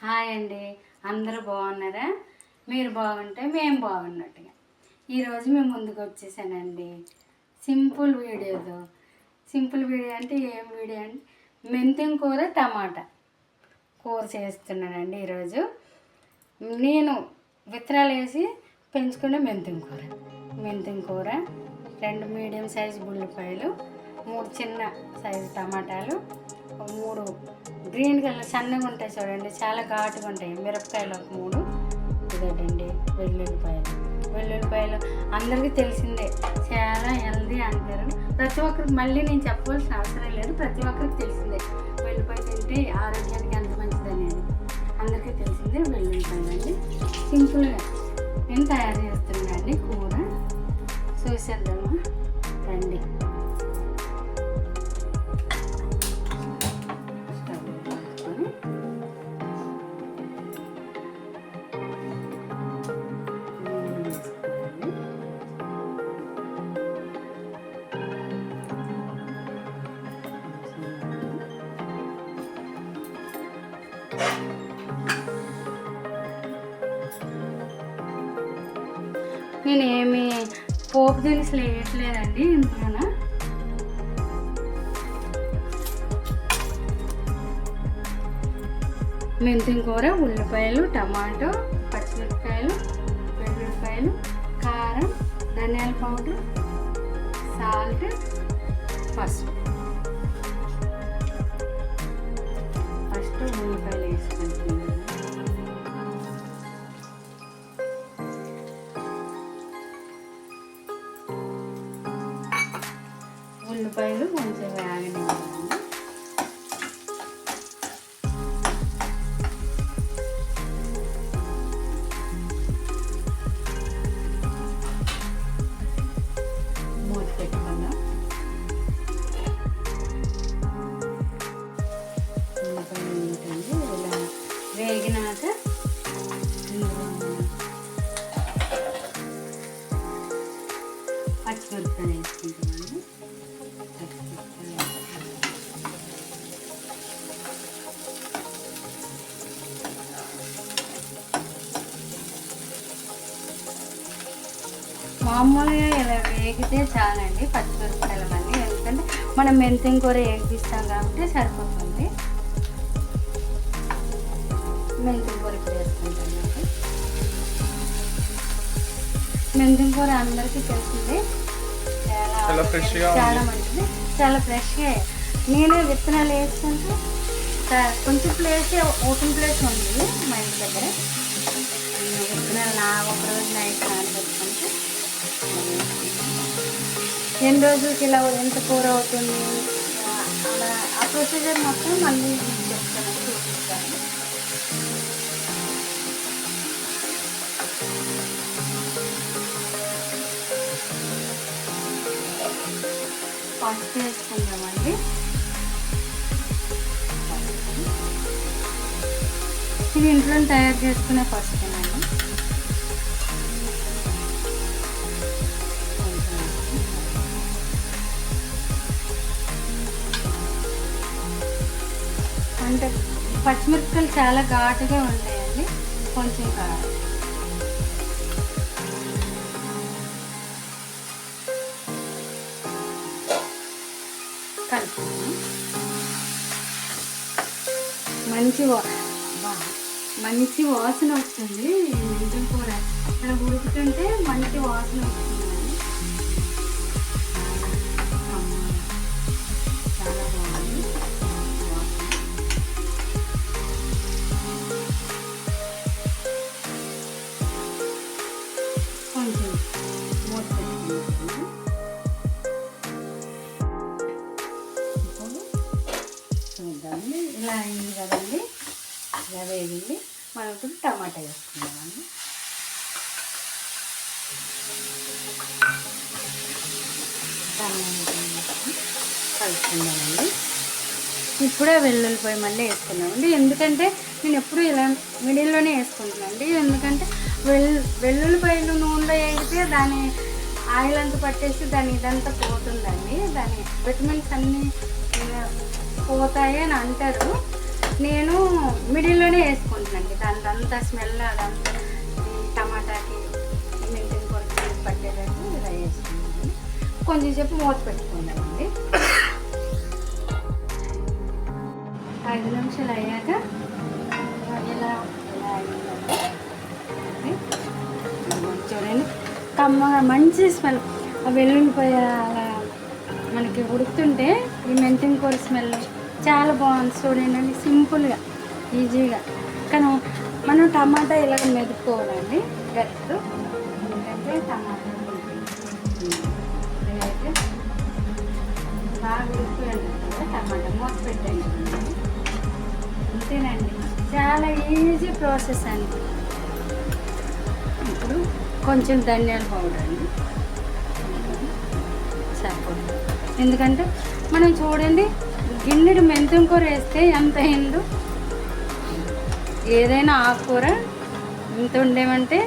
Hi అండి, అందరూ బాగున్నారా? మీరు బాగుంటే మేము బాగున్నట్టుగా. ఈరోజు మేము ముందుకు వచ్చేసానండి సింపుల్ వీడియో అంటే ఏం వీడియో అంటే మెంతి కూర టమాటా కూర చేస్తున్నానండి. ఈరోజు నేను విత్తనాలు వేసి పెంచుకునే మెంతి కూర 2 మీడియం సైజు ఉల్లిపాయలు, 3 చిన్న సైజు టమాటాలు, 3 గ్రీన్ కలర్ సన్నగా ఉంటాయి చూడండి, చాలా ఘాటుగా ఉంటాయి మిరపకాయలు, 3 ఇదేటండి వెల్లుల్లిపాయలు అందరికీ తెలిసిందే, చాలా హెల్దీ అంటారు. ప్రతి ఒక్కరికి మళ్ళీ నేను చెప్పవలసిన అవసరం లేదు, ప్రతి ఒక్కరికి తెలిసిందే వెల్లుల్లిపాయ తింటే ఆరోగ్యానికి ఎంత మంచిది అనేది అందరికీ తెలిసిందే. వెల్లుల్లిపాయలు అండి సింపుల్గా నేను తయారు చేస్తున్నానండి కూర, చూసేద్దామా రండి. నేను ఏమి పోపు దినుసులు వేయట్లేదండి ఇందులోన. మెంతి కూర, ఉల్లిపాయలు, టమాటో, పచ్చిమిరపకాయలు, వెల్లుల్లిపాయలు, కారం, ధనియాల పౌడర్, సాల్ట్, పసుపు. ఫస్ట్ ఉల్లిపాయలు వేసుకుంటున్నాను. ఉల్లిపాయలు కొంచెం వేగనివ్వండి. మూత పెట్టుకుందాం. ఉల్లిపాయలు ఏంటండి ఇలా వేగినాక పచ్చిమిరపకాయలు వేసుకుంటామండి. మామూలుగా ఇలా వేగితే చాలండి పచ్చిమిరపకాయలు మళ్ళీ, ఎందుకంటే మనం మెంతి కూర వేగిస్తాం కాబట్టి సరిపోతుంది. మెంతి కూర ఇప్పుడు వేసుకుంటామండి. మెంతి కూర అందరికీ తెలిసింది, చాలా మంచిది, చాలా ఫ్రెష్గా. నేనే విత్తనాలు వేసుకుంటే కొంచెం ఓపెన్ ప్లేస్ ఉంది మా ఇంటి దగ్గర. విత్తనాలు ఒకరోజు నైట్ నానబెట్టుకుంటే ఎన్ని రోజులకి ఇలా ఎంత కూర అవుతుంది అలా ఆ ప్రొసీజర్ మొత్తం మళ్ళీ చెప్తాను, చూపిస్తాను. పసుపు వేసుకుందామండి. ఇది ఇంట్లో తయారు చేసుకునే పసుపునండి. అంటే పచ్చిమిరపకాయలు చాలా ఘాటుగా ఉంటాయండి, కొంచెం కారం. మంచి వాసన వస్తుంది. మెంతి కూర ఇలా ఉడుకుతుంటే మంచి వాసన వస్తుందండి, చాలా బాగుంది వాసన. కొంచెం మూత పెట్టుకుంటున్నాను. చూద్దామండి, ఇలా అయింది కదండి, ఇలా వేగింది. మనం ఇప్పుడు టమాటా వేసుకుందామండి. కలుపుకుందామండి. ఇప్పుడే వెల్లుల్లిపాయ మళ్ళీ వేసుకున్నామండి, ఎందుకంటే నేను ఎప్పుడు ఇలా మిడిల్లోనే వేసుకుంటున్నానండి. ఎందుకంటే వెల్లుల్లిపాయలు నూనెలో వేగితే దాని ఆయిల్ అంతా పట్టేసి ఇదంతా పోతుందండి, దాని విటమిన్స్ అన్నీ పోతాయి అని అంటారు. నేను మిడిల్లోనే వేసుకుంటున్నాను. దాంతో స్మెల్ అదంతా టమాటాకి మెంతిన కొరకు పట్టేటట్టు ఇలా వేసుకుంటాను. కొంచెం సేపు మూత పెట్టుకుందామండి. 5 నిమిషాలు అయ్యాక ఇలా చూడండి, కమ్మగా మంచి స్మెల్. ఆ వెల్లుల్లిపాయ అలా మనకి ఉడుకుతుంటే ఈ మెంతిన కూర స్మెల్ చాలా బాగుంది. చూడండి, సింపుల్గా ఈజీగా. కానీ మనం టమాటా ఇలా మెదుపుకోవాలండి గట్టు. ఎందుకంటే టమాటా ఇదైతే బాగా ఉడికిపోయింది కదా టమాటా. మూత పెట్టండి. అంతేనండి, చాలా ఈజీ ప్రాసెస్ అండి. ఇప్పుడు కొంచెం ధనియాల పౌడర్ అండి సరిపోతుంది. ఎందుకంటే మనం చూడండి, గిన్నెడు మెంతం కూర వేస్తే ఎంత అయిందో. ఏదైనా ఆకుకూర ఇంత ఉండేమంటే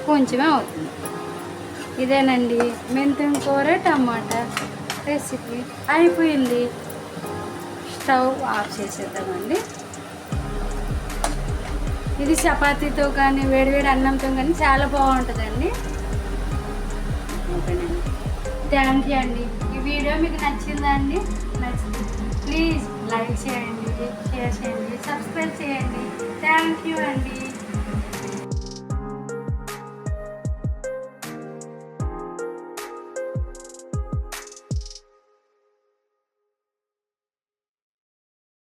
కొంచెమే అవుతుంది. ఇదేనండి మెంతం కూర టమాటా రెసిపీ అయిపోయింది. స్టవ్ ఆఫ్ చేసేద్దామండి. ఇది చపాతీతో కానీ వేడివేడి అన్నంతో కానీ చాలా బాగుంటుందండి. ఓకేనండి, థ్యాంక్ యూ అండి. ఈ వీడియో మీకు నచ్చిందా అండి? నచ్చింది ప్లీజ్ లైక్ చేయండి, షేర్ చేయండి, సబ్స్క్రైబ్ చేయండి. థ్యాంక్ యూ అండి.